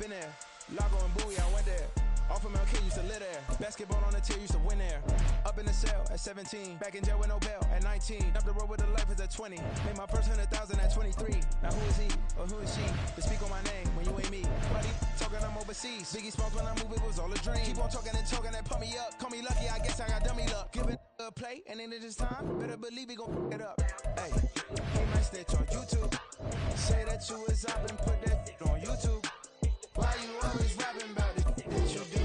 been there. Lago and Bowie, I went there. Off of MLK, used to live there. Basketball on the tier, used to win there. Up in the cell at 17. Back in jail with no bail at 19. Up the road with the life is at 20. Made my first 100,000 at 23. Now who is he or who is she to speak on my name when you ain't me? Buddy talking, I'm overseas. Biggie Smalls when I move, it was all a dream. Keep on talking and talking and pump me up. Call me lucky, I guess I got dummy luck. Give it a play, and then it's time. Better believe we gon' it up. Hey, he might snitch on YouTube. Say that you was up and put that on YouTube. Why you always rapping about it that you do?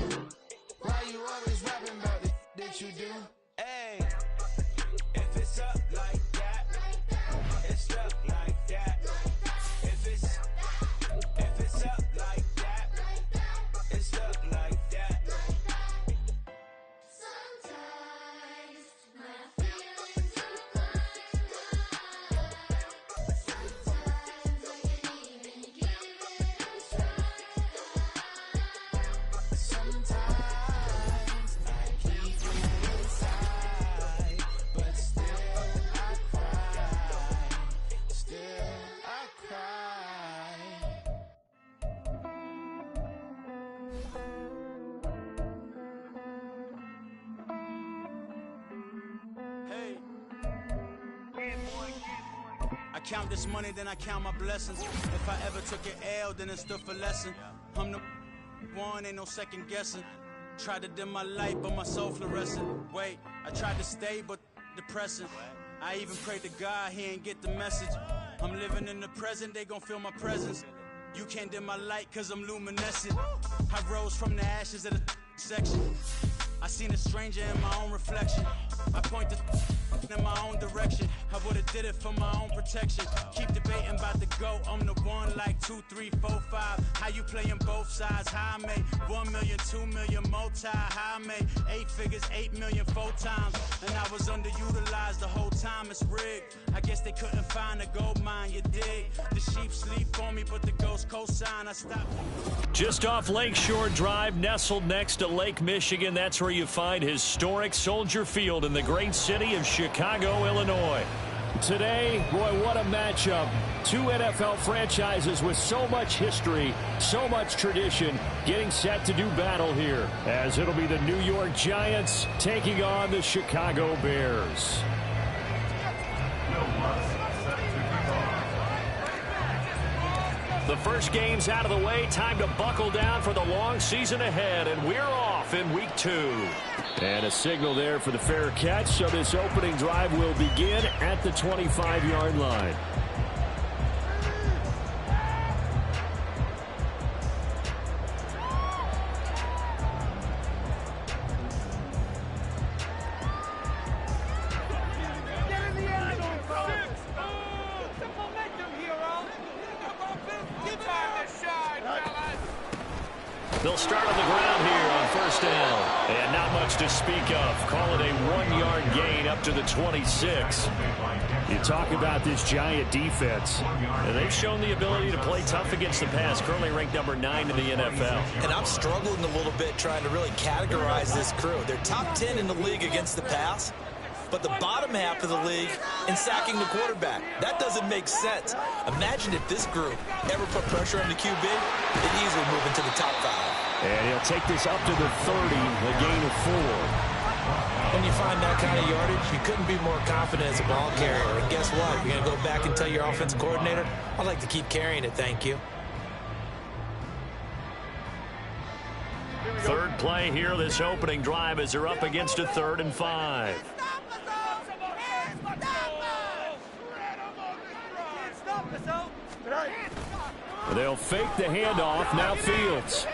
Why you always rapping about it that you do? Hey, if it's up like that, it's stuck like that. If it's up like that, it's stuck like that. Sometimes my feelings are blind. Sometimes I can't even give it a try. Sometimes I keep it inside, but still I cry. Still I cry. Hey. I count this money, then I count my blessings. If I ever took an L, then it stood for lesson. I'm the one, ain't no second guessing. Tried to dim my light, but my soul fluorescent. Wait, I tried to stay, but depressing. I even prayed to God, he ain't get the message. I'm living in the present, they gon' feel my presence. You can't dim my light, cause I'm luminescent. I rose from the ashes of the section. I seen a stranger in my own reflection. I point the in my own direction. I would've did it for my own protection. Keep debating about the GOAT. I'm the one like 2, 3, 4, 5. How you playing both sides? How I made 1 million, 2 million, multi. How I made 8 figures, 8 million, 4 times. And I was underutilized the whole time. It's rigged. I guess they couldn't find a gold mine. You dig? The sheep sleep on me, but the ghost cosign. I stopped. Just off Lakeshore Drive, nestled next to Lake Michigan. That's where you find historic Soldier Field in the great city of Chicago, Illinois. Today, boy, what a matchup. Two NFL franchises with so much history, so much tradition, getting set to do battle here, as it'll be the New York Giants taking on the Chicago Bears. The first game's out of the way. Time to buckle down for the long season ahead, and we're off in week 2. And a signal there for the fair catch, so this opening drive will begin at the 25-yard line. They'll start on the ground here on first down. And not much to speak of. Call it a 1-yard gain up to the 26. You talk about this Giant defense. And they've shown the ability to play tough against the pass. Currently ranked number 9 in the NFL. And I'm struggling a little bit trying to really categorize this crew. They're top 10 in the league against the pass, but the bottom half of the league in sacking the quarterback. That doesn't make sense. Imagine if this group ever put pressure on the QB, they'd easily move into the top 5. And he'll take this up to the 30, a gain of 4. When you find that kind of yardage, you couldn't be more confident as a ball carrier. And guess what? You're going to go back and tell your offensive coordinator, I'd like to keep carrying it, thank you. Third play here, this opening drive, as they're up against a 3rd and 5. They'll fake the handoff. Now Fields.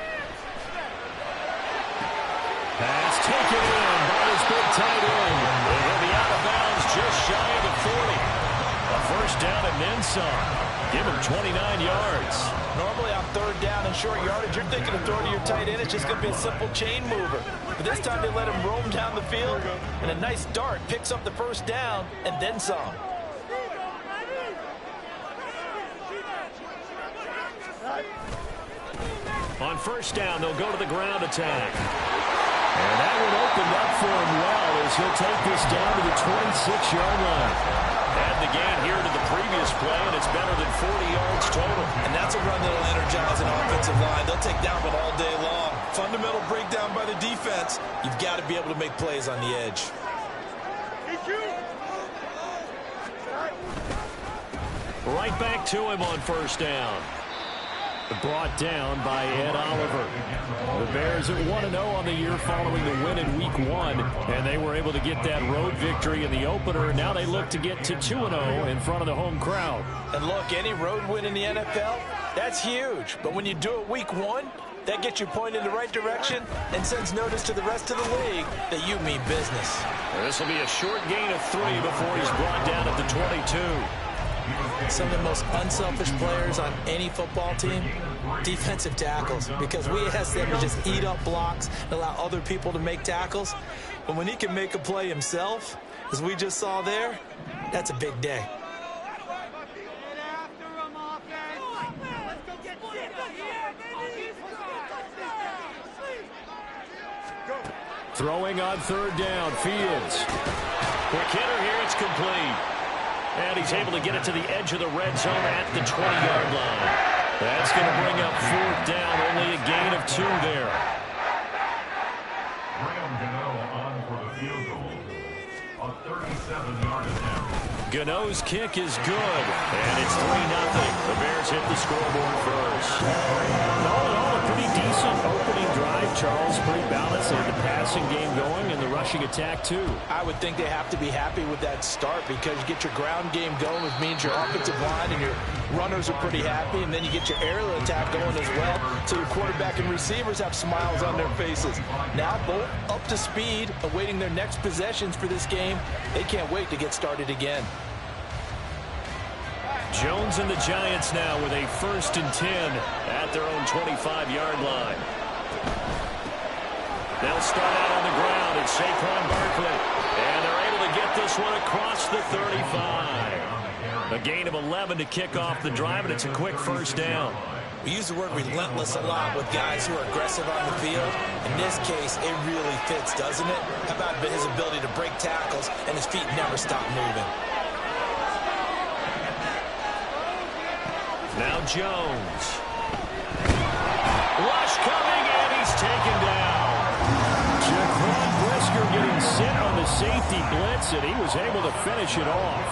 Pass taken in by his big tight end. And he'll be out of bounds just shy of the 40. A first down and then some. Give him 29 yards. Normally on 3rd down and short yardage, you're thinking of throwing to your tight end. It's just going to be a simple chain mover. But this time they let him roam down the field. And a nice dart picks up the first down and then some. On first down, they'll go to the ground attack. And that one opened up for him well as he'll take this down to the 26-yard line. Add the gain here to the previous play, and it's better than 40 yards total. And that's a run that'll energize fragile as an offensive line. They'll take down one all day long. Fundamental breakdown by the defense. You've got to be able to make plays on the edge. Right back to him on first down. Brought down by Ed Oliver. The Bears at 1-0 on the year following the win in Week 1, and they were able to get that road victory in the opener. Now they look to get to 2-0 in front of the home crowd. And look, any road win in the NFL, that's huge. But when you do it Week 1, that gets you pointed in the right direction and sends notice to the rest of the league that you mean business. This will be a short gain of 3 before he's brought down at the 22. Some of the most unselfish players on any football team, defensive tackles, because we ask them to just eat up blocks and allow other people to make tackles. But when he can make a play himself, as we just saw there, that's a big day. Throwing on third down, Fields. Quick hitter here, it's complete. And he's able to get it to the edge of the red zone at the 20-yard line. That's going to bring up fourth down, only a gain of 2 there. Gano's kick is good, and it's 3-0. The Bears hit the scoreboard first. All in all, a pretty decent opening drive, Charles. Pretty balanced. They had the passing game going and the rushing attack, too. I would think they have to be happy with that start because you get your ground game going, which means your offensive line and your runners are pretty happy, and then you get your aerial attack going as well, so your quarterback and receivers have smiles on their faces. Now both up to speed, awaiting their next possessions for this game. They can't wait to get started again. Jones and the Giants now with a 1st and 10 at their own 25-yard line. They'll start out on the ground. It's Saquon Barkley. And they're able to get this one across the 35. A gain of 11 to kick off the drive, and it's a quick first down. We use the word relentless a lot with guys who are aggressive on the field. In this case, it really fits, doesn't it? How about his ability to break tackles and his feet never stop moving? Now Jones. Rush coming, and he's taken down. Jaquan Brisker getting sent on the safety blitz, and he was able to finish it off.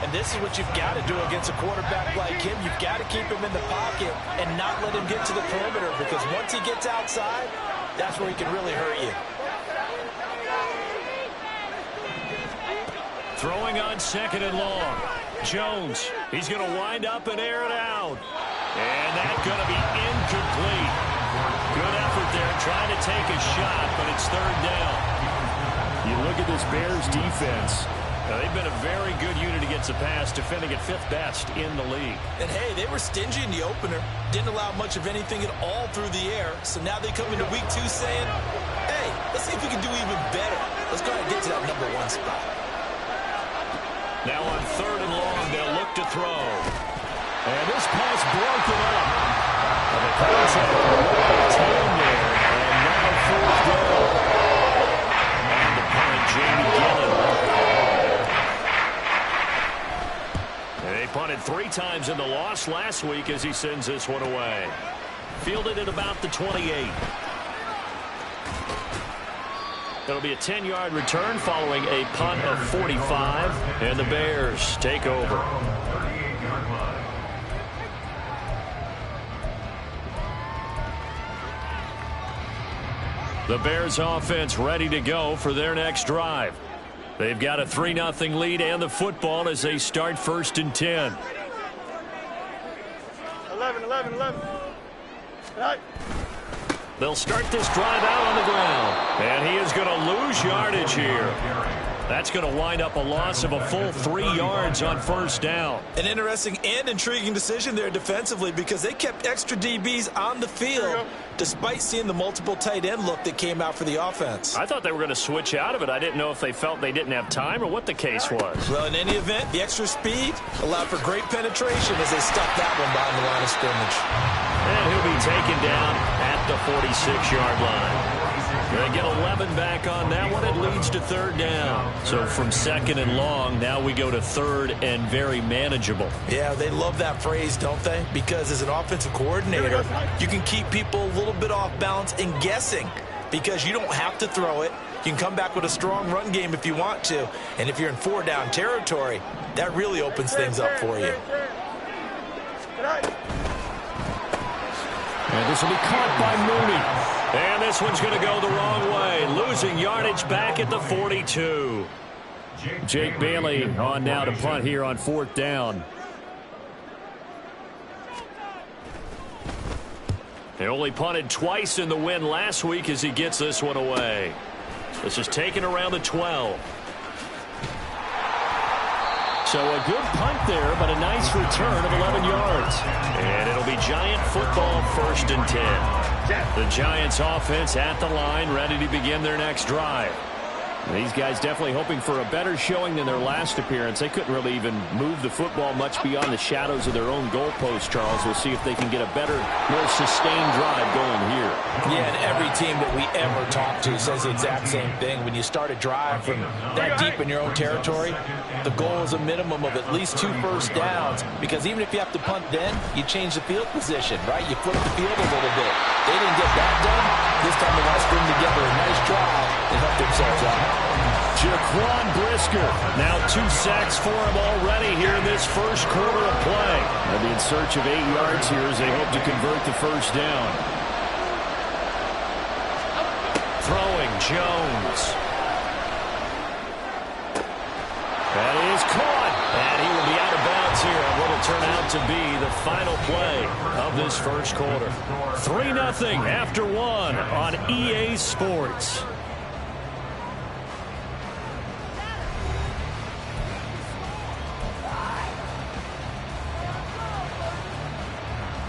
And this is what you've got to do against a quarterback like him. You've got to keep him in the pocket and not let him get to the perimeter, because once he gets outside, that's where he can really hurt you. Throwing on 2nd and long. Jones, he's going to wind up and air it out. And that's going to be incomplete. Good effort there trying to take a shot, but it's 3rd down. You look at this Bears defense. Now, they've been a very good unit against the pass, defending at 5th best in the league. And, hey, they were stingy in the opener. Didn't allow much of anything at all through the air. So now they come into Week 2 saying, hey, let's see if we can do even better. Let's go ahead and get to that number 1 spot. Now on 3rd and long, they'll look to throw. And this pass broken up. And the Colts have a long time there. And now 4th down. And the punt, Jamie Gillen. And they punted 3 times in the loss last week as he sends this one away. Fielded at about the 28. It'll be a 10-yard return following a punt of 45, and the Bears take over. The Bears offense ready to go for their next drive. They've got a 3-0 lead and the football as they start 1st and 10. 11. Right. They'll start this drive out on the ground. And he is going to lose yardage here. That's going to wind up a loss of a full 3 yards on 1st down. An interesting and intriguing decision there defensively, because they kept extra DBs on the field despite seeing the multiple tight end look that came out for the offense. I thought they were going to switch out of it. I didn't know if they felt they didn't have time or what the case was. Well, in any event, the extra speed allowed for great penetration as they stuffed that one behind the line of scrimmage. And he'll be taken down at the 46-yard line. They get 11 back on that one. It leads to third down. So from second and long, now we go to third and very manageable. Yeah, they love that phrase, don't they? Because as an offensive coordinator, you can keep people a little bit off balance and guessing because you don't have to throw it. You can come back with a strong run game if you want to. And if you're in four-down territory, that really opens things up for you. And this will be caught by Mooney. And this one's going to go the wrong way. Losing yardage back at the 42. Jake Bailey on now to punt here on fourth down. He only punted twice in the win last week as he gets this one away. This is taken around the 12. So a good punt there, but a nice return of 11 yards. And it'll be Giant football, 1st and 10. The Giants offense at the line, ready to begin their next drive. These guys definitely hoping for a better showing than their last appearance. They couldn't really even move the football much beyond the shadows of their own goalpost, Charles. We'll see if they can get a better, more sustained drive going here. Yeah, and every team that we ever talk to says the exact same thing. When you start a drive from that deep in your own territory, the goal is a minimum of at least 2 first downs, because even if you have to punt then, you change the field position, right? You flip the field a little bit. They didn't get that done. This time they want to string together a nice drive and help themselves out. Jaquan Brisker, now 2 sacks for him already here in this first quarter of play. They'll be in search of 8 yards here as they hope to convert the first down. Throwing Jones. That is caught. And he will be out of bounds here on what will turn out to be the final play of this first quarter. 3-0 after 1 on EA Sports.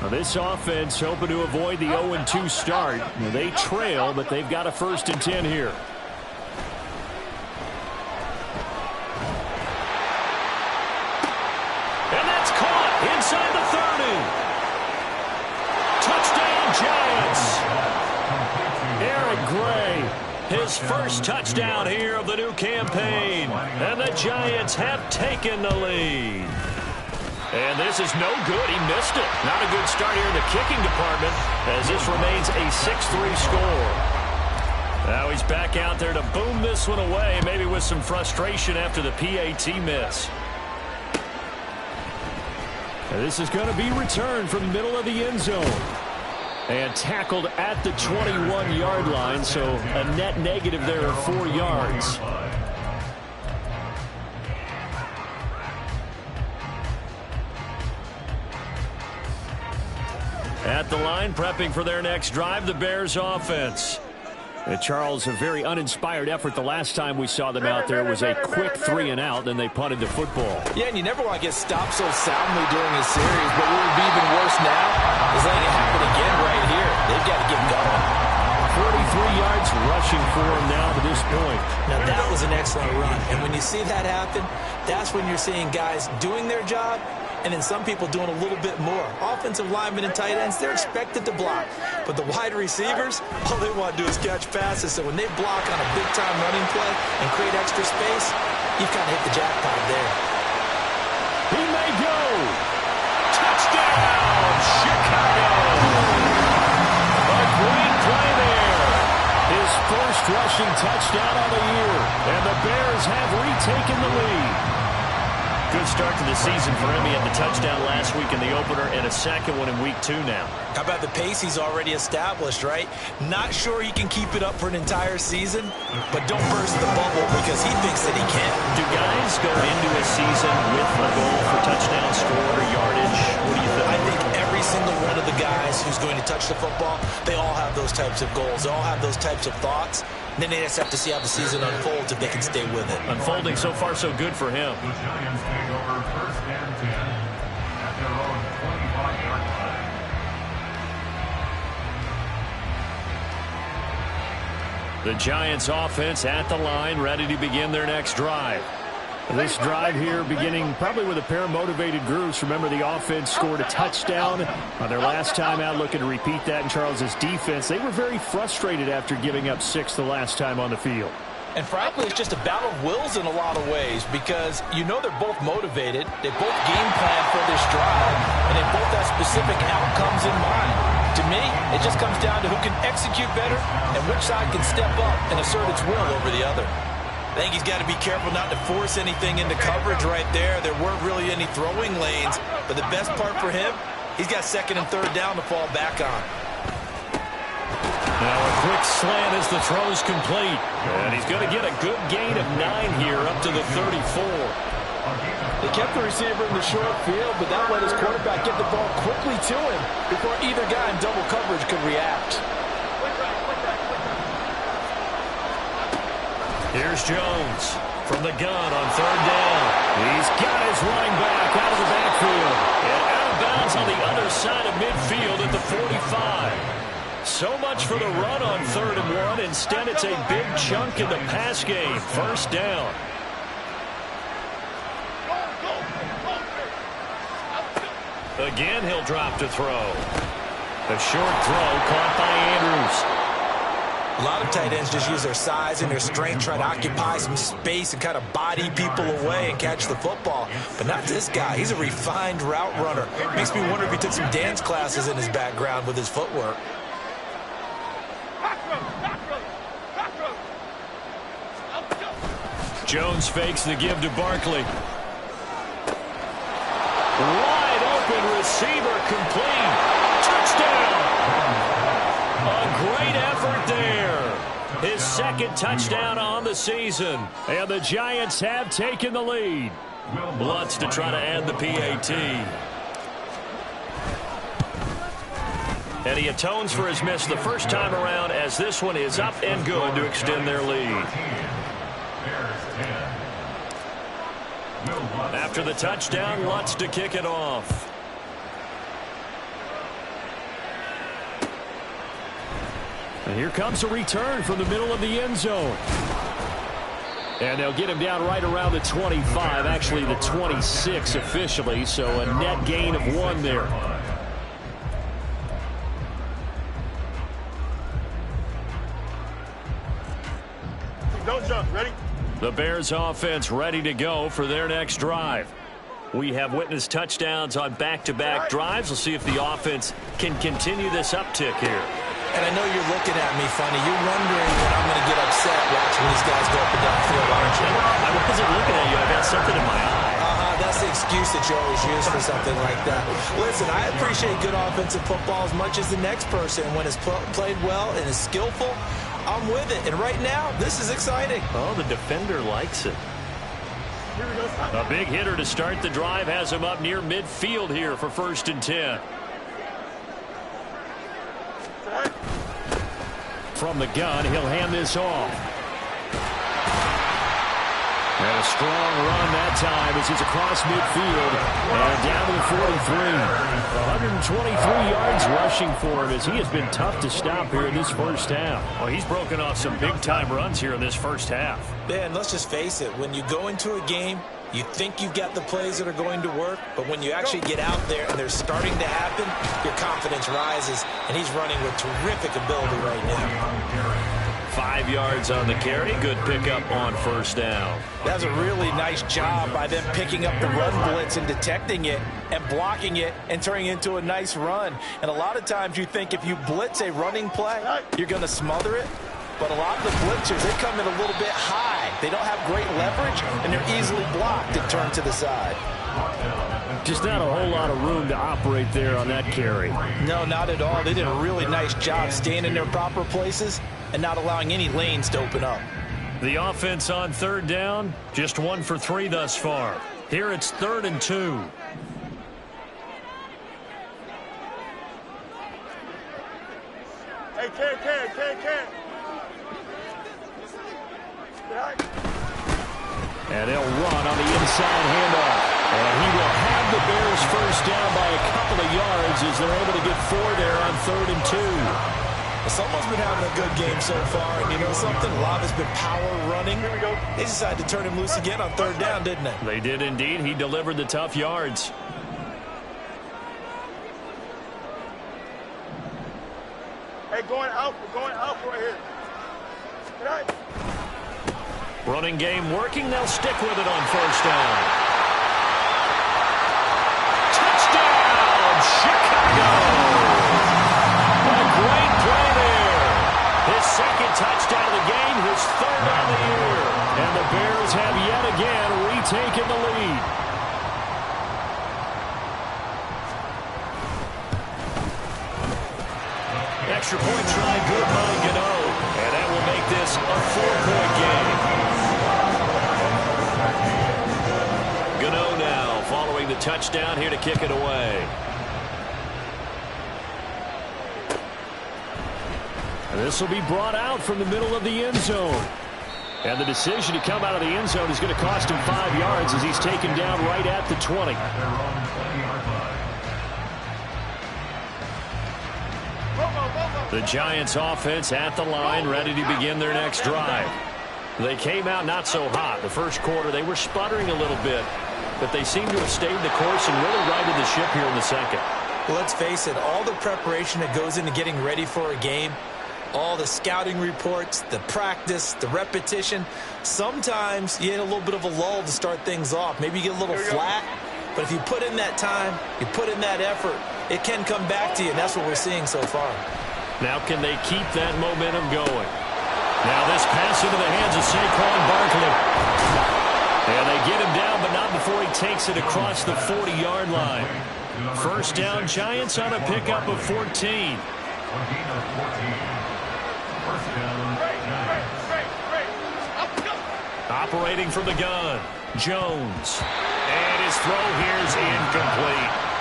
This offense hoping to avoid the 0-2 start. They trail, but they've got a 1st and 10 here. And that's caught inside the 30. Touchdown, Giants. Eric Gray, his first touchdown here of the new campaign. And the Giants have taken the lead. And this is no good. He missed it. Not a good start here in the kicking department as this remains a 6-3 score. Now he's back out there to boom this one away, maybe with some frustration after the PAT miss. And this is going to be returned from the middle of the end zone. And tackled at the 21-yard line, so a net negative there of 4 yards. At the line, prepping for their next drive, the Bears offense. And Charles, a very uninspired effort the last time we saw them out there. It was a quick 3-and-out, then they punted the football. Yeah, and you never want to get stopped so soundly during a series, but what would be even worse now is letting it happen again right here. They've got to get going. 43 yards rushing for him now to this point. Now, that was an excellent run, and when you see that happen, that's when you're seeing guys doing their job, and then some people doing a little bit more. Offensive linemen and tight ends, they're expected to block. But the wide receivers, all they want to do is catch passes. So when they block on a big-time running play and create extra space, you've kind of hit the jackpot there. He may go. Touchdown, Chicago. A great play there. His first rushing touchdown of the year. And the Bears have retaken the lead. Good start to the season for him. He had the touchdown last week in the opener and a second one in week 2 now. How about the pace he's already established, right? Not sure he can keep it up for an entire season, but don't burst the bubble because he thinks that he can. Do guys go into a season with a goal for touchdown score or yardage? What do you think? I think every single one of the guys who's going to touch the football, they all have those types of goals. They all have those types of thoughts. And then they just have to see how the season unfolds if they can stay with it. Unfolding so far so good for him. The Giants take over 1st and 10 at their own 25-yard line. The Giants offense at the line, ready to begin their next drive. This drive here beginning probably with a pair of motivated groups. Remember, the offense scored a touchdown on their last time out, looking to repeat that in Charles's defense. They were very frustrated after giving up 6 the last time on the field. And frankly, it's just a battle of wills in a lot of ways because you know they're both motivated. They both game plan for this drive, and they both have specific outcomes in mind. To me, it just comes down to who can execute better and which side can step up and assert its will over the other. I think he's got to be careful not to force anything into coverage right there. There weren't really any throwing lanes, but the best part for him, he's got 2nd and 3rd down to fall back on. Now a quick slant as the throw's complete. And he's going to get a good gain of 9 here up to the 34. They kept the receiver in the short field, but that let his quarterback get the ball quickly to him before either guy in double coverage could react. Here's Jones from the gun on 3rd down. He's got his running back out of the backfield. And out of bounds on the other side of midfield at the 45. So much for the run on 3rd and 1. Instead, it's a big chunk in the pass game. 1st down. Again, he'll drop to throw. A short throw caught by Andrews. A lot of tight ends just use their size and their strength, try to occupy some space and kind of body people away and catch the football. But not this guy. He's a refined route runner. Makes me wonder if he took some dance classes in his background with his footwork. Jones fakes the give to Barkley. Wide open receiver complete. Touchdown! A great effort there. His 2nd touchdown on the season. And the Giants have taken the lead. Lutz to try to add the PAT. And he atones for his miss the first time around as this one is up and good to extend their lead. After the touchdown, Lutz to kick it off. And here comes a return from the middle of the end zone. And they'll get him down right around the 25, actually the 26 officially, so a net gain of 1 there. Don't jump. Ready? The Bears offense ready to go for their next drive. We have witnessed touchdowns on back-to-back drives. We'll see if the offense can continue this uptick here. And I know you're looking at me funny. You're wondering when I'm going to get upset watching these guys go up and down the field, aren't you? I wasn't looking at you. I got something in my eye. That's the excuse that you always use for something like that. Listen, I appreciate good offensive football as much as the next person. When it's played well and is skillful, I'm with it. And right now, this is exciting. Oh, the defender likes it. A big hitter to start the drive has him up near midfield here for 1st and 10. From the gun, he'll hand this off. And a strong run that time as he's across midfield and down to the 43. 123 yards rushing for him as he has been tough to stop here in this first half. Well, he's broken off some big-time runs here in this first half. Man, let's just face it. When you go into a game, you think you've got the plays that are going to work, but when you actually get out there and they're starting to happen, your confidence rises, and he's running with terrific ability right now. 5 yards on the carry. Good pickup on 1st down. That's a really nice job by them picking up the run blitz and detecting it and blocking it and turning it into a nice run. And a lot of times you think if you blitz a running play, you're going to smother it. But a lot of the blitzers, they come in a little bit high. They don't have great leverage, and they're easily blocked and turned to the side. Just not a whole lot of room to operate there on that carry. No, not at all. They did a really nice job staying in their proper places and not allowing any lanes to open up. The offense on 3rd down, just 1 for 3 thus far. Here it's 3rd and 2. Hey, Ken. And they'll run on the inside handoff. And he will have the Bears 1st down by a couple of yards as they're able to get 4 there on 3rd and 2. Someone's been having a good game so far, and you know something? A lot has been power running. Here we go. They decided to turn him loose again on third down, didn't they? They did indeed. He delivered the tough yards. Hey, going out. We're going out right here. Good night. Running game working. They'll stick with it on first down. Touchdown, Chicago! A great play there. His second touchdown of the game, his third on the year. And the Bears have yet again retaken the lead. Extra point try, good by Gano. And that will make this a 4-point game. Gano now following the touchdown here to kick it away. And this will be brought out from the middle of the end zone. And the decision to come out of the end zone is going to cost him 5 yards as he's taken down right at the 20. At their own 20-yard line. The Giants offense at the line, ready to begin their next drive. They came out not so hot. The first quarter, they were sputtering a little bit, but they seem to have stayed the course and really righted the ship here in the second. Well, let's face it, all the preparation that goes into getting ready for a game, all the scouting reports, the practice, the repetition, sometimes you get a little bit of a lull to start things off. Maybe you get a little flat, but if you put in that time, you put in that effort, it can come back to you, and that's what we're seeing so far. Now can they keep that momentum going? Now this pass into the hands of Saquon Barkley. And they get him down, but not before he takes it across the 40-yard line. First down, Giants on a pickup of 14. 14 of 14. First down, Giants. Operating from the gun, Jones. And his throw here is incomplete.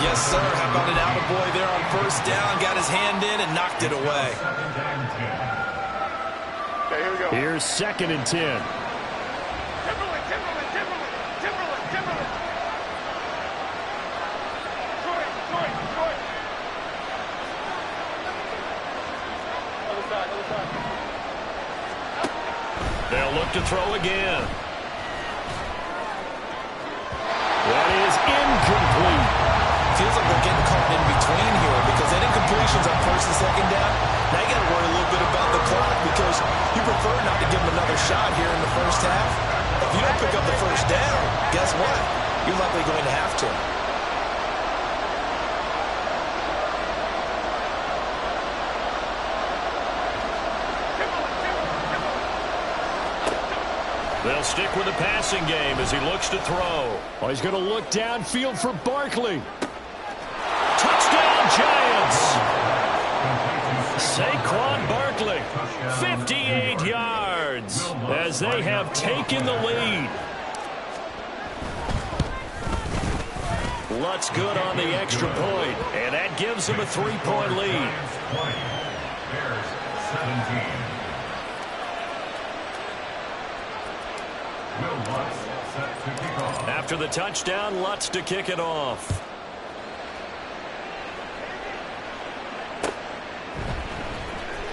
Yes, sir. How about an attaboy there on first down? Got his hand in and knocked it away. Okay, here we go. Here's 2nd and 10. They'll look to throw again. That is incomplete. Feels like they're getting caught in between here because that incompletion's on first and second down. Now you got to worry a little bit about the clock because you prefer not to give them another shot here in the first half. If you don't pick up the first down, guess what? You're likely going to have to. They'll stick with the passing game as he looks to throw. Oh, he's going to look downfield for Barkley. Touchdown, Giants! Saquon Barkley, 58 yards as they have taken the lead. Lutz good on the extra point, and that gives them a 3-point lead. Bears 17. Will Lutz set to kick off. After the touchdown, Lutz to kick it off.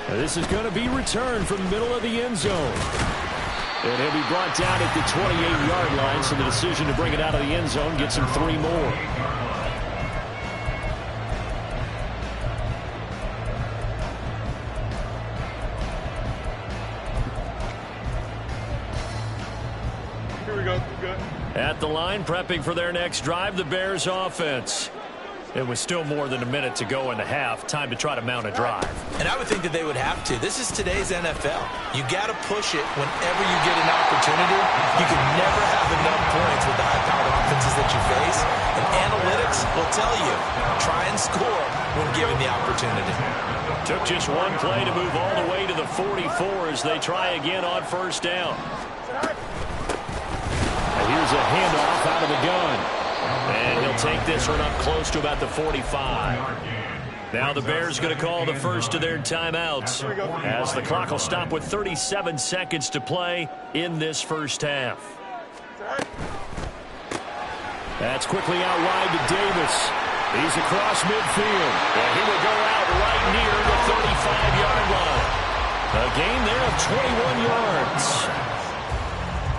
This is going to be returned from the middle of the end zone. And he'll be brought down at the 28-yard line, so the decision to bring it out of the end zone gets him 3 more. Here we go. Good. At the line, prepping for their next drive, the Bears offense. It was still more than a minute to go in the half. Time to try to mount a drive. And I would think that they would have to. This is today's NFL. You got to push it whenever you get an opportunity. You can never have enough points with the high-powered offenses that you face. And analytics will tell you, try and score when given the opportunity. Took just one play to move all the way to the 44 as they try again on first down. And here's a handoff out of the gun. And he'll take this one up close to about the 45. Now the Bears going to call the first of their timeouts as the clock will stop with 37 seconds to play in this first half. That's quickly out wide to Davis. He's across midfield. And he will go out right near the 35-yard line. A gain there of 21 yards.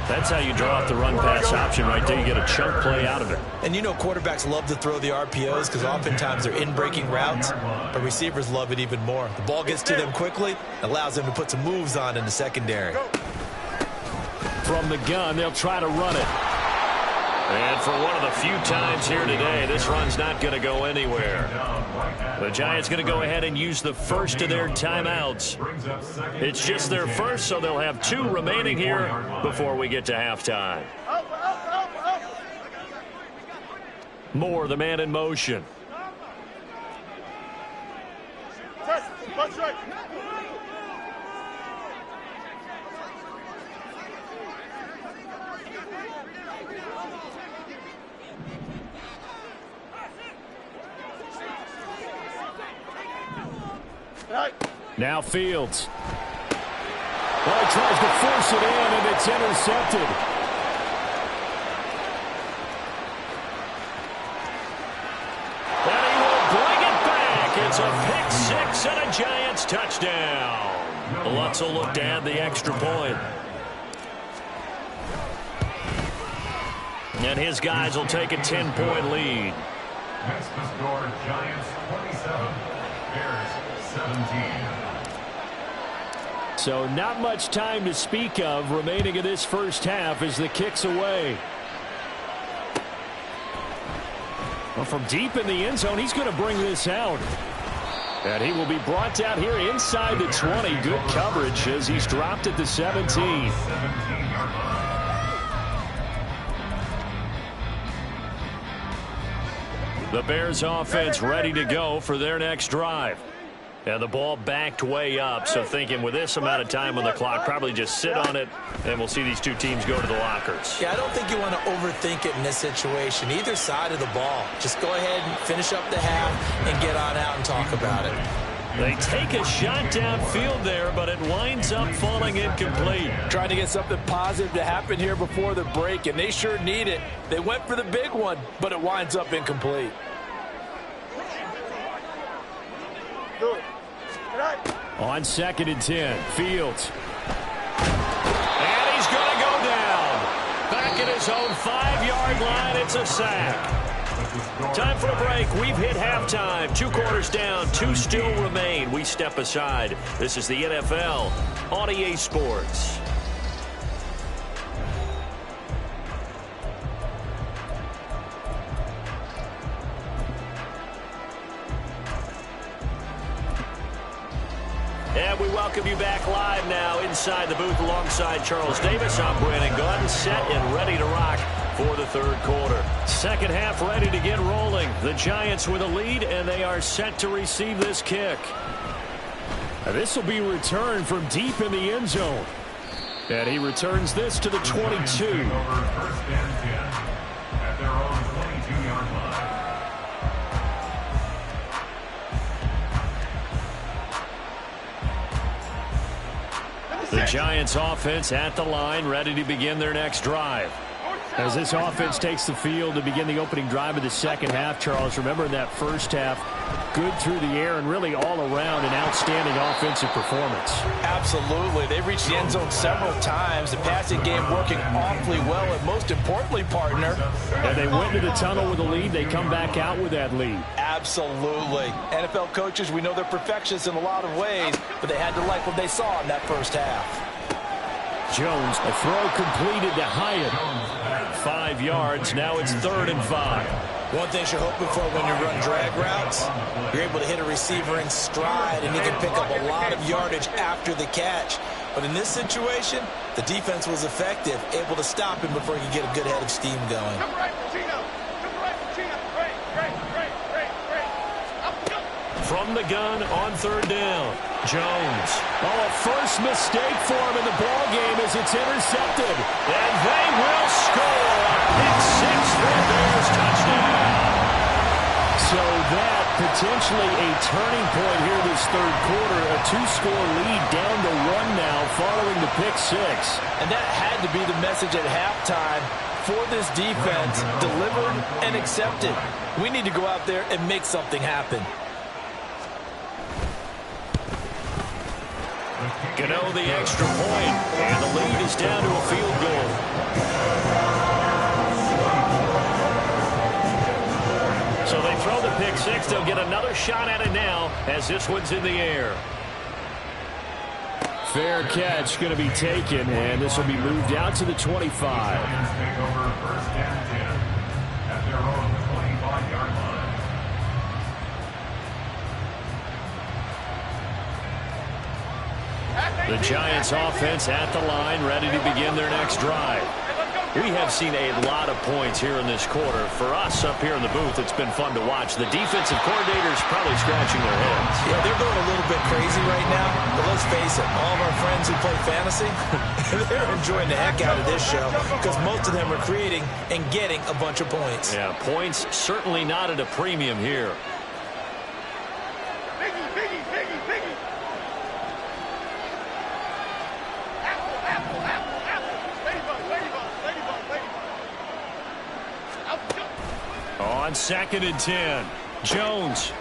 That's how you draw up the run-pass option right there. You get a chunk play out of it. And you know quarterbacks love to throw the RPOs because oftentimes they're in-breaking routes, but receivers love it even more. The ball gets to them quickly, allows them to put some moves on in the secondary. From the gun, they'll try to run it. And for one of the few times here today, this run's not going to go anywhere. The Giants going to go ahead and use the first of their timeouts. It's just their first, so they'll have 2 remaining here before we get to halftime. Moore, the man in motion. Now Fields. Well, he tries to force it in, and it's intercepted. And he will bring it back. It's a pick 6 and a Giants touchdown. Lutz will look to add the extra point. And his guys will take a 10-point lead. Next to score, Giants 27, Bears 17. So not much time to speak of remaining in this first half as the kick's away. Well, from deep in the end zone, he's going to bring this out. And he will be brought down here inside the 20. Good coverage as he's dropped at the 17. The Bears offense ready to go for their next drive. And the ball backed way up, so thinking with this amount of time on the clock, probably just sit on it, and we'll see these 2 teams go to the lockers. Yeah, I don't think you want to overthink it in this situation. Either side of the ball. Just go ahead and finish up the half and get on out and talk about it. They take a shot downfield there, but it winds up falling incomplete. Trying to get something positive to happen here before the break, and they sure need it. They went for the big one, but it winds up incomplete. On 2nd and 10, Fields. And he's going to go down. Back at his own 5-yard line, it's a sack. Time for a break. We've hit halftime. 2 quarters down, 2 still remain. We step aside. This is the NFL on EA Sports. And we welcome you back live now inside the booth alongside Charles Davis. I'm Brandon Gunn, set and ready to rock for the 3rd quarter. Second half ready to get rolling. The Giants with a lead, and they are set to receive this kick. Now, this will be returned from deep in the end zone. And he returns this to the 22. First and 10 at their own 22-yard line. The Giants offense at the line, ready to begin their next drive. As this offense takes the field to begin the opening drive of the second half, Charles, remember in that first half, good through the air and really all around an outstanding offensive performance. Absolutely. They've reached the end zone several times. The passing game working awfully well, and most importantly, partner. And they went to the tunnel with a lead. They come back out with that lead. Absolutely. NFL coaches, we know they're perfectionists in a lot of ways, but they had to like what they saw in that first half. Jones, a throw completed to Hyatt. 5 yards. Now it's 3rd and 5. One thing you're hoping for when you run drag routes, you're able to hit a receiver in stride, and he can pick up a lot of yardage after the catch. But in this situation, the defense was effective, able to stop him before he could get a good head of steam going. From the gun on 3rd down. Jones. Oh, a first mistake for him in the ball game as it's intercepted. And they will score. Pick 6 for the Bears, touchdown. So that potentially a turning point here this 3rd quarter. A 2-score lead down to 1 now following the pick 6. And that had to be the message at halftime. for this defense, delivered and accepted. We need to go out there and make something happen. Gano the extra point, and the lead is down to a field goal. So they throw the pick six. They'll get another shot at it now as this one's in the air. Fair catch going to be taken, and this will be moved out to the 25. Lions take over first and 10 at their own 25-yard line. The Giants offense at the line, ready to begin their next drive. We have seen a lot of points here in this quarter. For us up here in the booth, it's been fun to watch. The defensive coordinators probably scratching their heads. Yeah, they're going a little bit crazy right now, but let's face it, all of our friends who play fantasy, they're enjoying the heck out of this show because most of them are creating and getting a bunch of points. Yeah, points certainly not at a premium here. On 2nd and 10, Jones.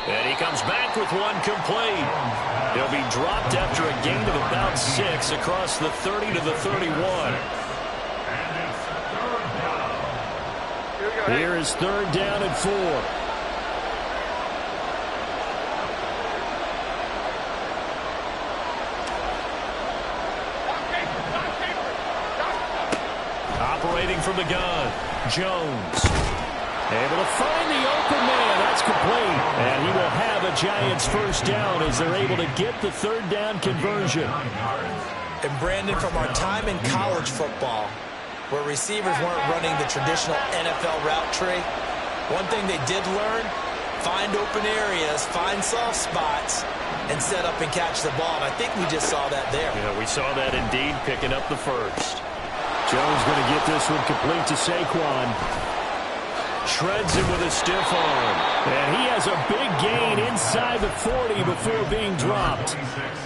And he comes back with one complete. He'll be dropped after a gain of about 6 across the 30 to the 31. Here is 3rd down and 4. Operating from the gun, Jones. Able to find the open man. That's complete. And he will have a Giants first down as they're able to get the 3rd down conversion. And Brandon, from our time in college football, where receivers weren't running the traditional NFL route tree, one thing they did learn, find open areas, find soft spots, and set up and catch the ball. And I think we just saw that there. Yeah, we saw that indeed, picking up the first. Jones going to get this one complete to Saquon. Shreds him with a stiff arm. And he has a big gain inside the 40 before being dropped.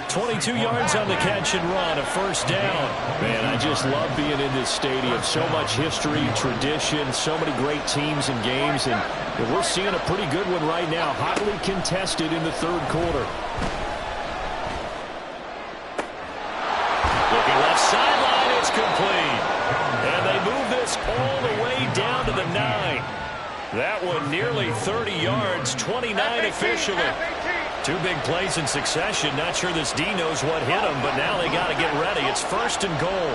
22 yards on the catch and run, a first down. Man, I just love being in this stadium. So much history, tradition, so many great teams and games. And we're seeing a pretty good one right now, hotly contested in the 3rd quarter. Looking left sideline, it's complete. And they move this all the way down to the 9. That one nearly 30 yards, 29 officially. 2 big plays in succession. Not sure this D knows what hit him, but now they got to get ready. It's 1st and goal.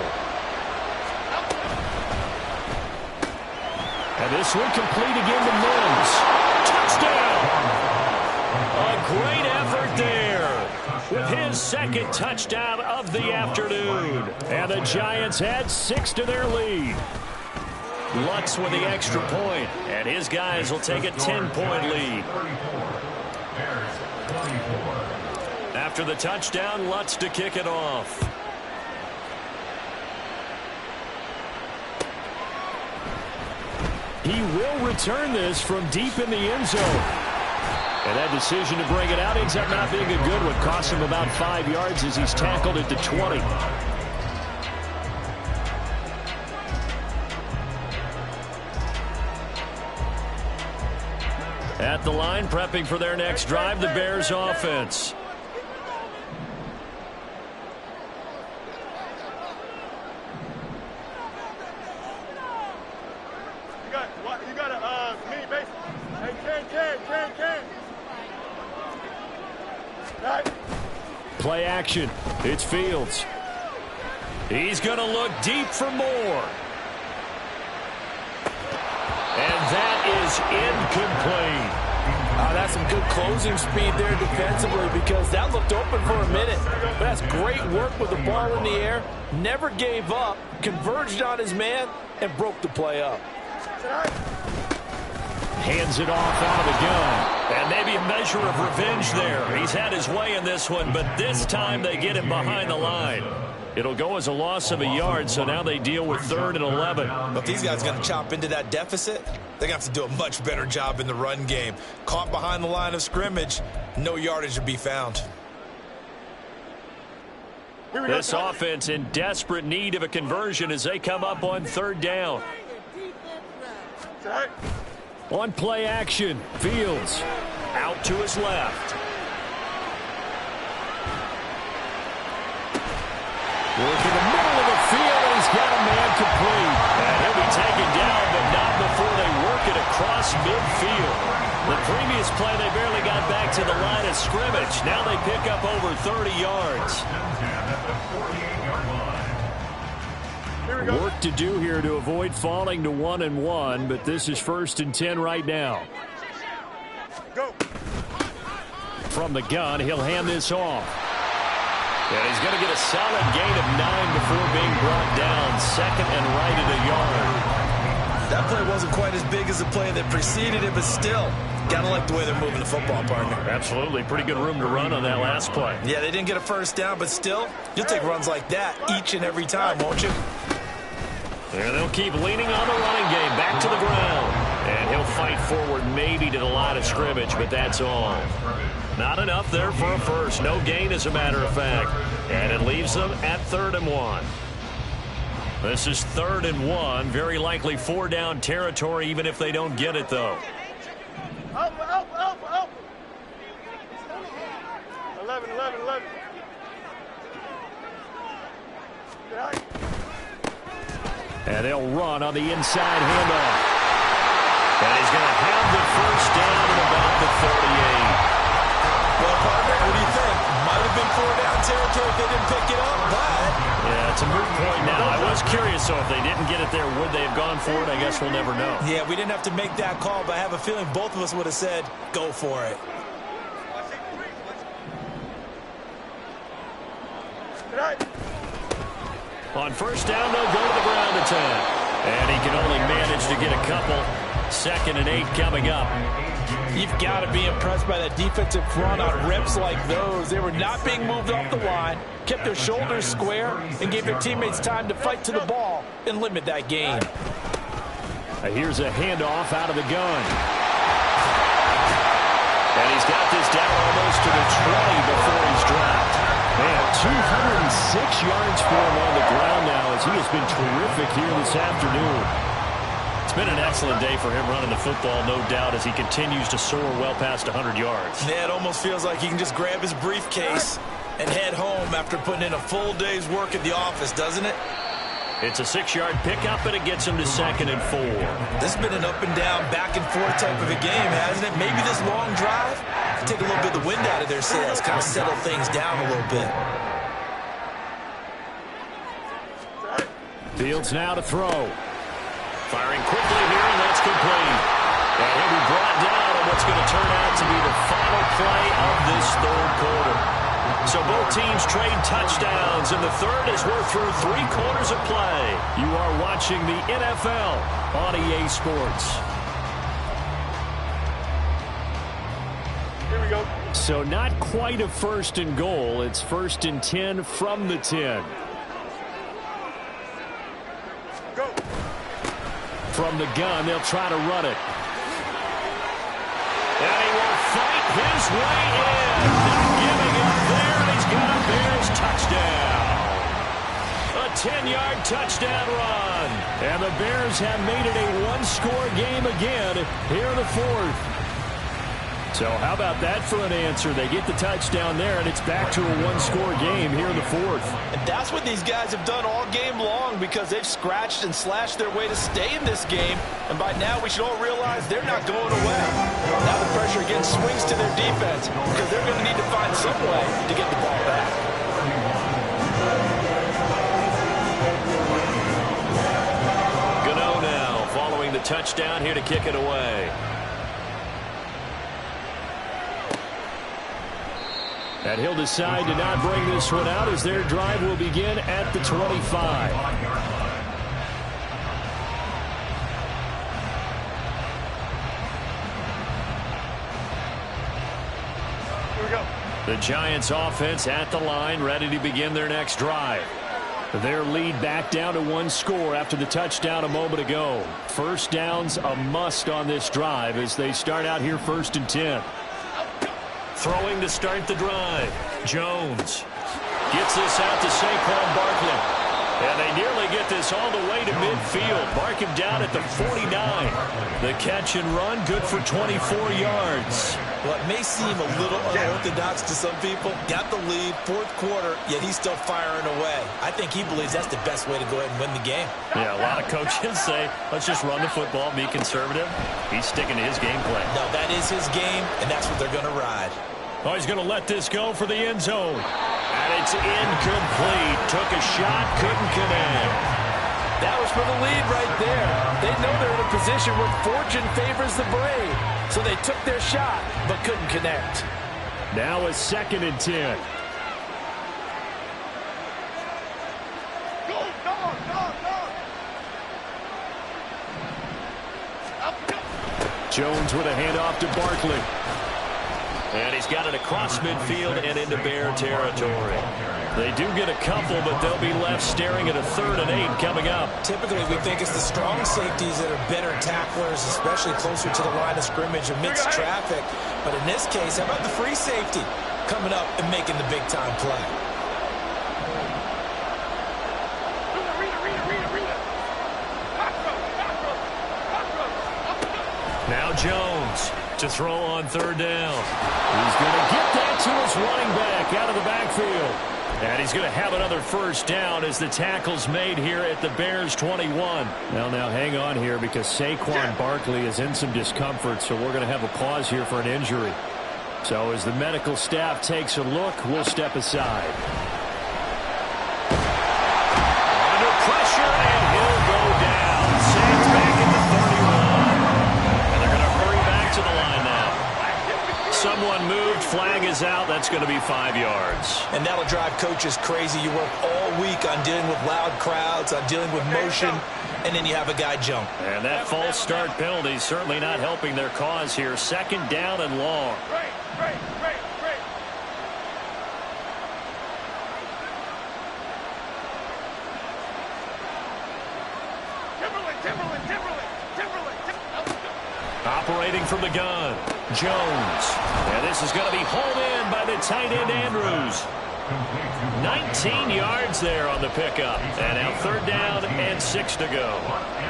And this one complete again to Mims. Touchdown! A great effort there with his 2nd touchdown of the afternoon. And the Giants add 6 to their lead. Lutz with the extra point, and his guys will take a 10-point lead. After the touchdown, Lutz to kick it off. He will return this from deep in the end zone. And that decision to bring it out ends up not being a good one. Cost him about 5 yards as he's tackled at the 20. At the line, prepping for their next drive, the Bears offense. You got a mini base. Hey, Ken. Right. Play action. It's Fields. He's going to look deep for more. And that is incomplete. That's some good closing speed there defensively because that looked open for a minute. But that's great work with the ball in the air. Never gave up, converged on his man, and broke the play up. Hands it off out of the gun. And maybe a measure of revenge there. He's had his way in this one, but this time they get him behind the line. It'll go as a loss of a yard, so now they deal with 3rd and 11. But these guys are going to chop into that deficit. They're going to have to do a much better job in the run game. Caught behind the line of scrimmage, no yardage to be found. This offense in desperate need of a conversion as they come up on 3rd down. On play action, Fields out to his left. Work in the middle of the field, and he's got a man complete. And he'll be taken down, but not before they work it across midfield. The previous play, they barely got back to the line of scrimmage. Now they pick up over 30 yards. Work to do here to avoid falling to 1-1, but this is 1st and 10 right now. Go. From the gun, he'll hand this off. And he's going to get a solid gain of 9 before being brought down. 2nd and right at a yard. That play wasn't quite as big as the play that preceded it, but still, got to like the way they're moving the football, partner. Absolutely. Pretty good room to run on that last play. Yeah, they didn't get a first down, but still, you'll take runs like that each and every time, won't you? And they'll keep leaning on the running game. Back to the ground. And he'll fight forward maybe to the line of scrimmage, but that's all. Not enough there for a first. No gain, as a matter of fact. And it leaves them at 3rd and 1. This is 3rd and 1. Very likely 4-down territory, even if they don't get it, though. Up. 11. And they'll run on the inside handoff. And he's going to have the first down at about the 38. Well, partner, what do you think? Might have been 4-down territory if they didn't pick it up, but... Yeah, it's a moot point now. I was curious, so if they didn't get it there, would they have gone for it? I guess we'll never know. Yeah, we didn't have to make that call, but I have a feeling both of us would have said, go for it. On first down, they'll go to the ground attack. And he can only manage to get a couple. 2nd and 8 coming up. You've got to be impressed by that defensive front on reps like those. They were not being moved off the line, kept their shoulders square, and gave their teammates time to fight to the ball and limit that gain. Here's a handoff out of the gun. And he's got this down almost to the 20 before he's dropped. Man, 206 yards for him on the ground now as he has been terrific here this afternoon. It's been an excellent day for him running the football, no doubt, as he continues to soar well past 100 yards. Yeah, it almost feels like he can just grab his briefcase and head home after putting in a full day's work at the office, doesn't it? It's a 6-yard pickup, and it gets him to 2nd and 4. This has been an up-and-down, back-and-forth type of a game, hasn't it? Maybe this long drive take a little bit of the wind out of their sails, kind of settle things down a little bit. Fields now to throw. Firing quickly here, and that's complete. And he'll be brought down on what's going to turn out to be the final play of this 3rd quarter. So both teams trade touchdowns, and the 3rd as we're through 3 quarters of play. You are watching the NFL on EA Sports. Here we go. So not quite a 1st and goal. It's 1st and 10 from the 10. Go. From the gun, they'll try to run it. And he will fight his way in. Not giving up there, and he's got a Bears touchdown. A 10-yard touchdown run. And the Bears have made it a 1-score game again here in the 4th. So how about that for an answer? They get the touchdown there, and it's back to a 1-score game here in the 4th. And that's what these guys have done all game long because they've scratched and slashed their way to stay in this game. And by now, we should all realize they're not going away. Now the pressure again swings to their defense because they're going to need to find some way to get the ball back. Gano now following the touchdown here to kick it away. And he'll decide to not bring this one out as their drive will begin at the 25. Here we go. The Giants offense at the line, ready to begin their next drive. Their lead back down to 1 score after the touchdown a moment ago. First down's a must on this drive as they start out here 1st and 10. Throwing to start the drive. Jones gets this out to Saquon Barkley. And they nearly get this all the way to midfield. Mark him down at the 49. The catch and run, good for 24 yards. Well, it may seem a little unorthodox to some people. Got the lead, fourth quarter, yet he's still firing away. I think he believes that's the best way to go ahead and win the game. Yeah, a lot of coaches say, let's just run the football, be conservative. He's sticking to his game plan. No, that is his game, and that's what they're going to ride. Oh, he's going to let this go for the end zone. And it's incomplete. Took a shot, couldn't connect. That was for the lead right there. They know they're in a position where fortune favors the brave. So they took their shot, but couldn't connect. Now a 2nd and 10. Go, dog, dog, dog. Jones with a handoff to Barkley. And he's got it across midfield and into Bear territory. They do get a couple, but they'll be left staring at a 3rd and 8 coming up. Typically, we think it's the strong safeties that are better tacklers, especially closer to the line of scrimmage amidst traffic. But in this case, how about the free safety coming up and making the big-time play? Now Jones to throw on 3rd down. He's going to get that to his running back out of the backfield. And he's going to have another 1st down as the tackle's made here at the Bears 21. Now hang on here because Saquon Barkley is in some discomfort, so we're going to have a pause here for an injury. So as the medical staff takes a look, we'll step aside. Under pressure, and he'll go down. Saints back at the 31. And they're going to hurry back to the line now. Someone moved, flag is out. That's going to be 5 yards. And that'll drive coaches crazy. You work all week on dealing with loud crowds, on dealing with motion, and then you have a guy jump. And that false start penalty is certainly not helping their cause here. 2nd down and long. Great. Timberland. Operating from the gun, Jones. And this is going to be hauled in by the tight end, Andrews. 19 yards there on the pickup. And now 3rd down and 6 to go.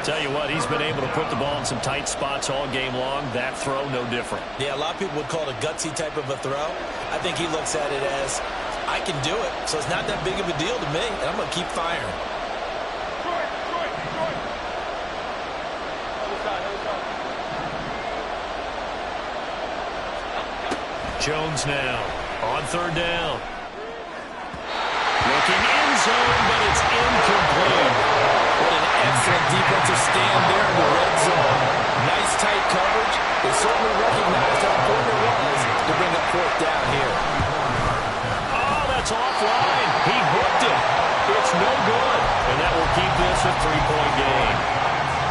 Tell you what, he's been able to put the ball in some tight spots all game long. That throw, no different. Yeah, a lot of people would call it a gutsy type of a throw. I think he looks at it as, I can do it, so it's not that big of a deal to me, and I'm going to keep firing. Jones now on 3rd down. Looking end zone, but it's incomplete. What an excellent defensive stand there in the red zone. Nice tight coverage. They certainly recognized how important it was to bring up 4th down here. Oh, that's offline. He hooked it. It's no good. And that will keep this a 3-point game.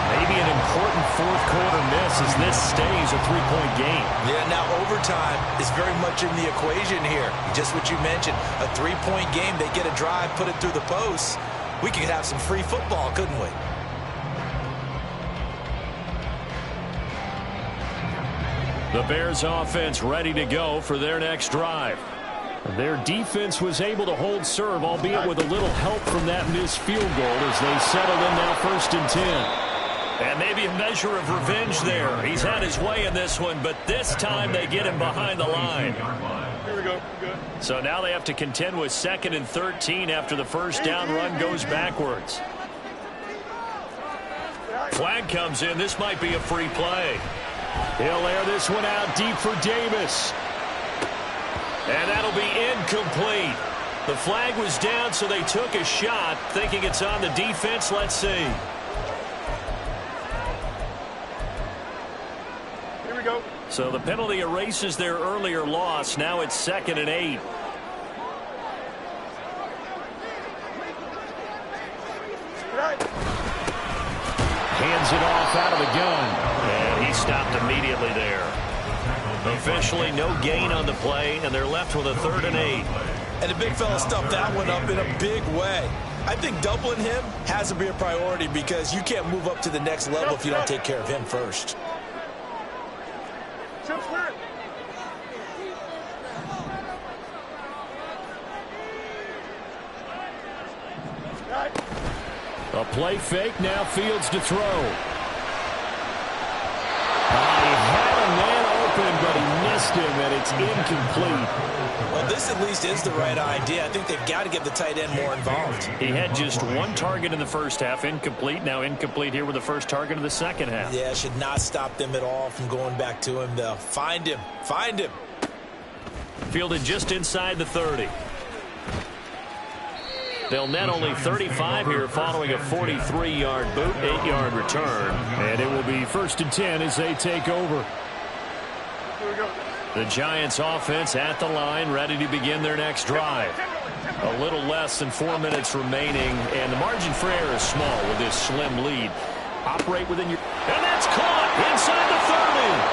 Maybe an important 4th quarter miss as this stays a 3-point game. Yeah, now overtime is very much in the equation here. Just what you mentioned, a 3-point game. They get a drive, put it through the posts. We could have some free football, couldn't we? The Bears offense ready to go for their next drive. Their defense was able to hold serve, albeit with a little help from that missed field goal as they settle in now 1st and 10. And maybe a measure of revenge there. He's had his way in this one, but this time they get him behind the line. Here we go. Good. So now they have to contend with 2nd and 13 after the 1st down run goes backwards. Flag comes in. This might be a free play. He'll air this one out deep for Davis. And that'll be incomplete. The flag was down, so they took a shot, thinking it's on the defense. Let's see. Here we go. So the penalty erases their earlier loss. Now it's 2nd and 8. Hands it off out of the gun. And he stopped immediately there. Officially no gain on the play, and they're left with a 3rd and 8. And the big fella stuffed that one up in a big way. I think doubling him has to be a priority because you can't move up to the next level if you don't take care of him first. A play fake, now Fields to throw. He had a man open, but he missed him, and it's incomplete. Well, this at least is the right idea. I think they've got to get the tight end more involved. He had just one target in the first half, incomplete. Now incomplete here with the first target of the second half. Yeah, should not stop them at all from going back to him. They'll find him. Find him. Fielded just inside the 30. They'll net only 35 here following a 43-yard boot, 8-yard return. And it will be 1st and 10 as they take over. The Giants offense at the line, ready to begin their next drive. A little less than 4 minutes remaining, and the margin for error is small with this slim lead. Operate within your... And that's caught inside the 30.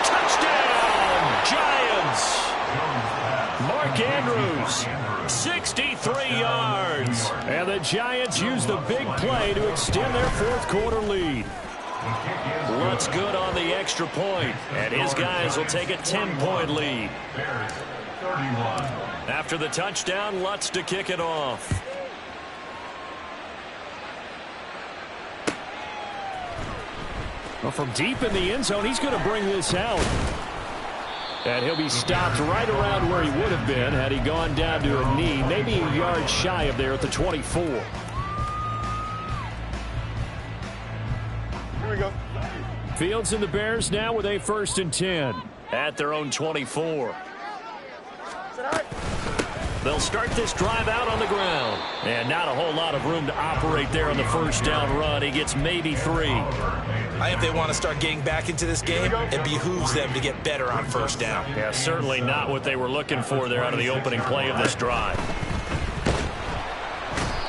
Touchdown, Giants! Mark Andrews, 63 yards. And the Giants use the big play to extend their fourth quarter lead. Lutz good on the extra point, and his guys will take a 10-point lead. After the touchdown, Lutz to kick it off. Well, from deep in the end zone, he's going to bring this out. And he'll be stopped right around where he would have been had he gone down to a knee, maybe a yard shy of there at the 24. Here we go. Fields and the Bears now with a 1st and 10 at their own 24. They'll start this drive out on the ground. And not a whole lot of room to operate there on the first down run. He gets maybe 3. I think they want to start getting back into this game. It behooves them to get better on first down. Yeah, certainly not what they were looking for there out of the opening play of this drive.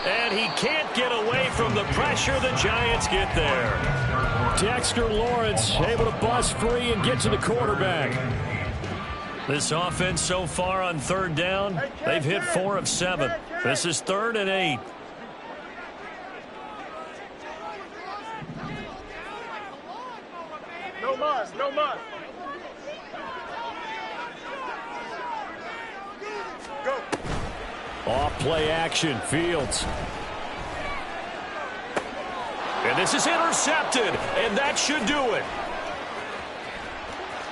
And he can't get away from the pressure. The Giants get there. Dexter Lawrence able to bust free and get to the quarterback. This offense so far on 3rd down, they've hit 4 of 7. This is 3rd and 8. No muss, no muss. Go. Off play action, Fields. And this is intercepted, and that should do it.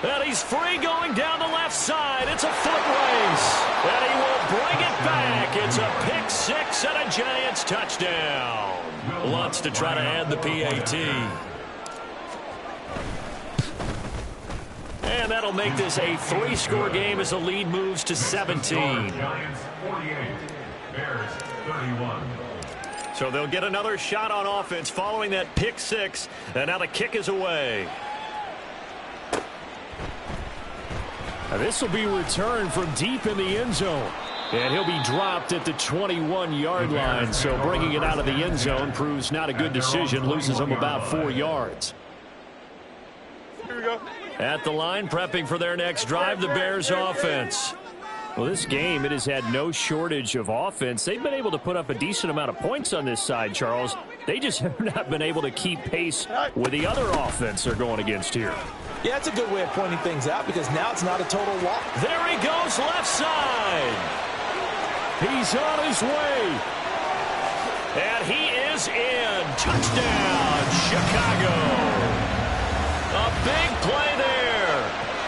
And he's free going down the left side. It's a foot race. And he will bring it back. It's a pick 6 and a Giants touchdown. Lutz to try to add the PAT. And that'll make this a 3-score game as the lead moves to 17. Giants 48, Bears 31. So they'll get another shot on offense following that pick 6. And now the kick is away. Now this will be returned from deep in the end zone. And he'll be dropped at the 21-yard line. So bringing it out of the end zone proves not a good decision. Loses him about 4 yards. Here we go. At the line, prepping for their next drive, the Bears offense. Well, this game, it has had no shortage of offense. They've been able to put up a decent amount of points on this side, Charles. They just have not been able to keep pace with the other offense they're going against here. Yeah, it's a good way of pointing things out because now it's not a total walk. There he goes, left side. He's on his way. And he is in. Touchdown, Chicago. A big play there.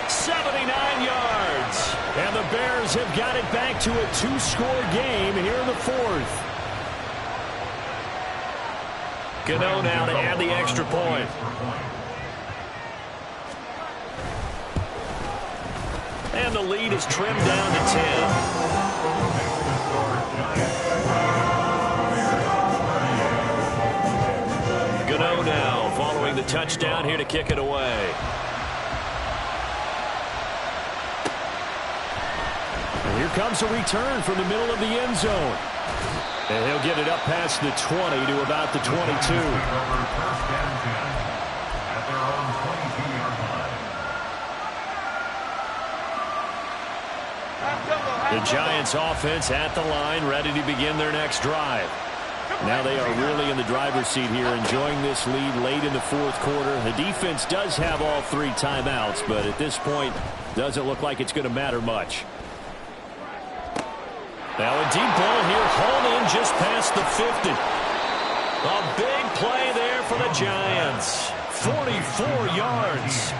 79 yards. And the Bears have got it back to a 2-score game here in the 4th. Gano now to add the extra point. And the lead is trimmed down to 10. Gano now following the touchdown here to kick it away. And here comes a return from the middle of the end zone. And he'll get it up past the 20 to about the 22. The Giants offense at the line, ready to begin their next drive. Now they are really in the driver's seat here, enjoying this lead late in the 4th quarter. The defense does have all 3 timeouts, but at this point, doesn't look like it's going to matter much. Now a deep ball here, hauled in just past the 50. A big play there for the Giants. 44 yards.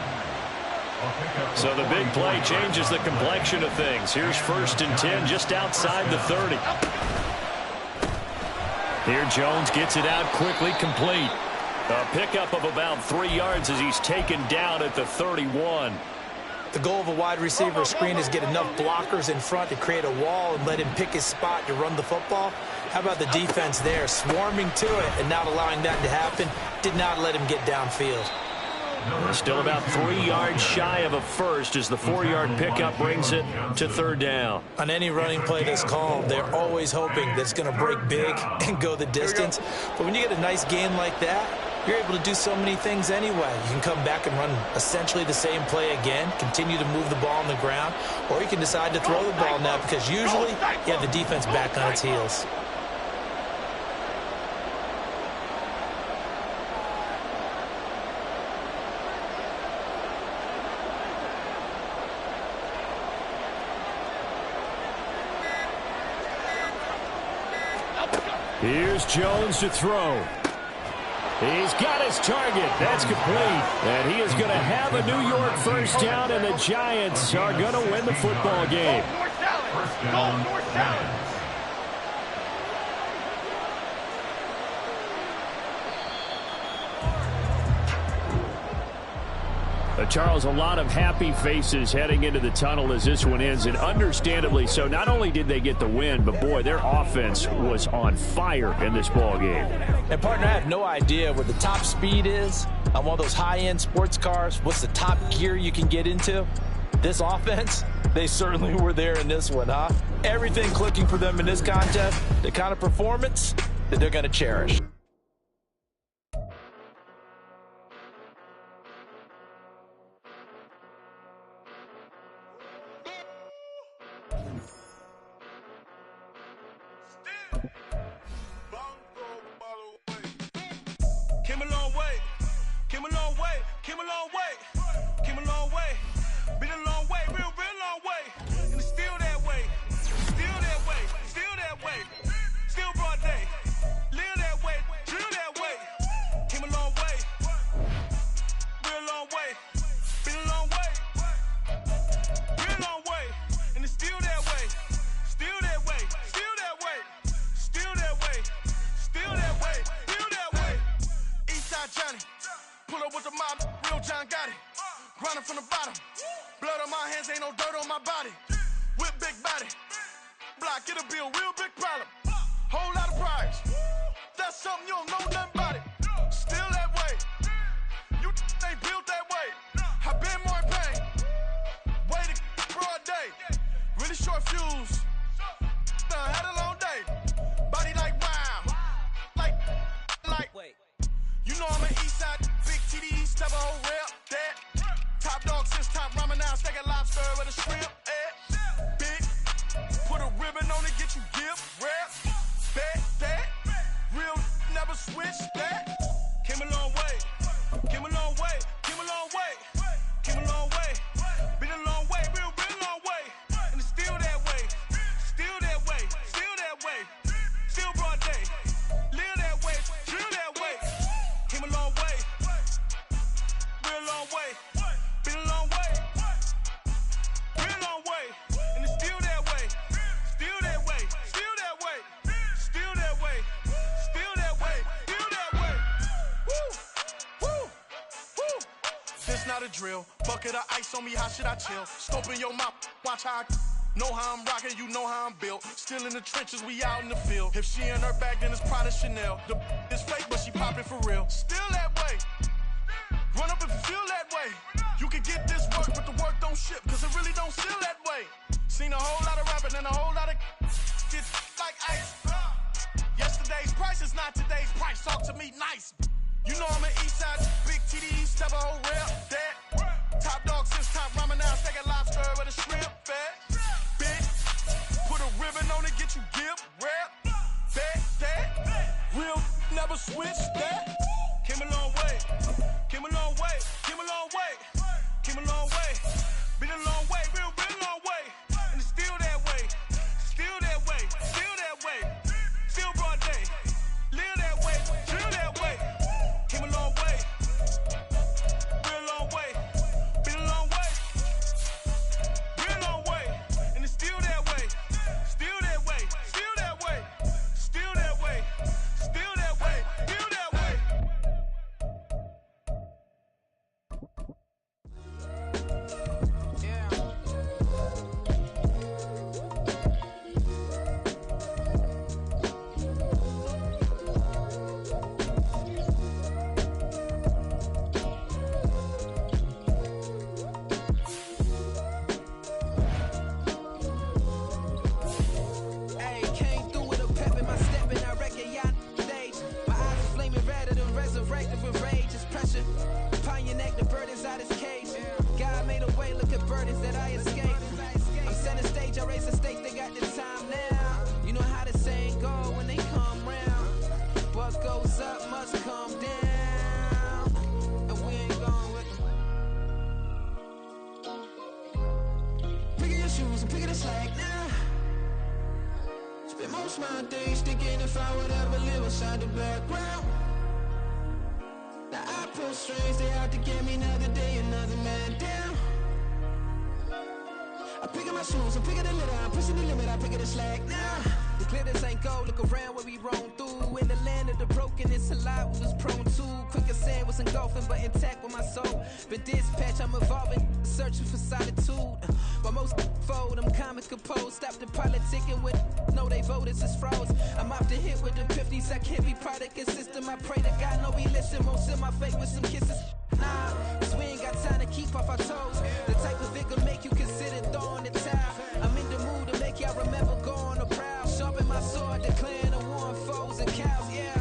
So the big play changes the complexion of things. Here's 1st and 10 just outside the 30. Here Jones gets it out quickly, complete. A pickup of about 3 yards as he's taken down at the 31. The goal of a wide receiver screen is get enough blockers in front to create a wall and let him pick his spot to run the football. How about the defense there, swarming to it and not allowing that to happen? Did not let him get downfield. Still about 3 yards shy of a first as the 4-yard pickup brings it to 3rd down. On any running play that's called, they're always hoping that it's going to break big and go the distance. But when you get a nice gain like that, you're able to do so many things anyway. You can come back and run essentially the same play again, continue to move the ball on the ground, or you can decide to throw the ball now because usually you have the defense back on its heels. Here's Jones to throw. He's got his target. That's complete. And he is going to have a New York first down, and the Giants are going to win the football game. First down, Giants. Charles, a lot of happy faces heading into the tunnel as this one ends, and understandably so. Not only did they get the win, but, boy, their offense was on fire in this ball game. And, partner, I have no idea what the top speed is on one of those high-end sports cars. What's the top gear you can get into? This offense, they certainly were there in this one, huh? Everything clicking for them in this contest, the kind of performance that they're going to cherish. Came a long way, came a long way, came a long way, came a long way, been a long way, real long way, and it's still that way, still that way, still that way, still broad day, live that way, drill that way, came a long way, real long way, been a long way, real long way, and it's still that way, still that way, still that way, still that way, still that way, still that way. Eastside Johnny, pull up with the mob, real John got it. Grinding from the bottom, blood on my hands, ain't no dirt on my body. Whip big body, block, get a bill, real big problem. Whole lot of prize, that's something you don't know nothing about it. Still that way, you ain't built that way. I been more in pain, way to broad day. Really short fuse, had a long day. Body like wow, like. Wait. You know I'm an Eastside, big TDs, type of whole rep, that. Top dog since top ramen now, steak and lobster with a shrimp, big, put a ribbon on it, get you gift, rep, that. Real, never switch that. Came a long way, came a long way, came a long way, came a long way. Been a long way, real long way. And it's still that way, still that way, still that way. Still broad day, live that way, drill that way. Came a long way, real long way, been a long way, real long way, and it's still that way, still that way, still that way, still that way, still that way, still that way. Woo, woo, woo. This not a drill, bucket of ice on me, how should I chill? Scope in your mouth, watch how I know how I'm rocking, you know how I'm built. Still in the trenches, we out in the field. If she in her bag, then it's Prada Chanel. The is fake, but she poppin' for real. Still that way. Run up if you feel that way. You can get this work, but the work don't ship, cause it really don't feel that way. Seen a whole lot of rapping and a whole lot of get like ice. Yesterday's price is not today's price. Talk to me nice. You know I'm an Eastside, big TDs, type of whole rep, that. Top dog since top ramen now, steak and lobster with a shrimp, fat. Put a ribbon on it, get you gift, rep, that. Real, never switch that. Came a long way, came a long way, came a long way, came a long way. Been a long way, real long way. And it's still that way, still that way, still that way. Still broad day, live that way, drill shoes and picking the slack now. Spend most of my days thinking if I would ever live inside the background. Now I pull strings, they out to get me another day, another man down. I pick up my shoes, I'm picking the litter, I'm pushing the limit, I pick up the slack now. The clear this ain't gold, look around where we roam through. In the land of the broken, it's a lot we was prone to. Quick as sand was engulfing, but intact with my soul. Been dispatched, I'm evolving, searching for solitude. While most fold, I'm comic composed. Stop the politicking with, no they voters is froze. I'm off the hit with the 50s, I can't be product and system. I pray to God, no we listen, most in my face with some kisses. Nah, cause we ain't got time to keep off our toes. The type of vigor make you consider throwing the towel. I'm in the mood to make y'all remember going to proud. Sharpen my sword, declaring the war on foes and cows, yeah.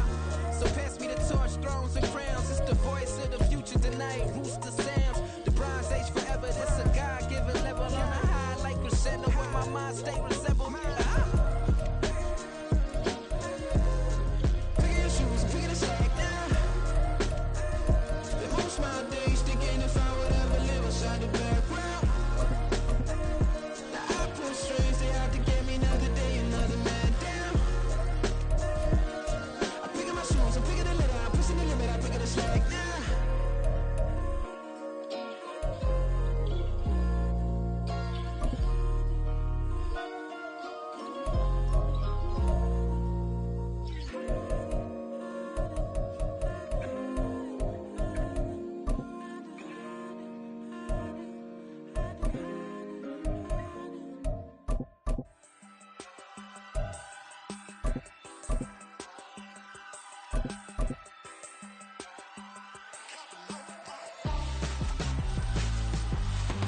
So pass me the torch, thrones and crowns. It's the voice of the future tonight, rooster sounds. The bronze age forever, this a God-given level. On a high like crescendo when my mind stay resembled. Picking your shoes and picking the slack now. Spend most of my days thinking if I would ever live inside the background. Now I pull strings, they out to get me another day, another man down. I pick up my shoes, I'm picking the litter, I'm pushing the limit, I pick up the slack now.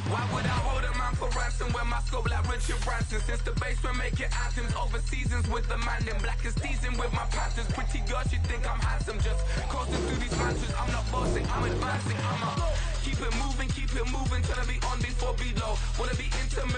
Why would I hold a man for ransom when my scope like Richard Branson? Since the basement making anthems over seasons with the man in black is teasing with my panthers. Pretty girl, she think I'm handsome. Just coasting through these mansions. I'm not bossing, I'm advancing. I'ma keep it moving, trying to be on before below. Wanna be intimate.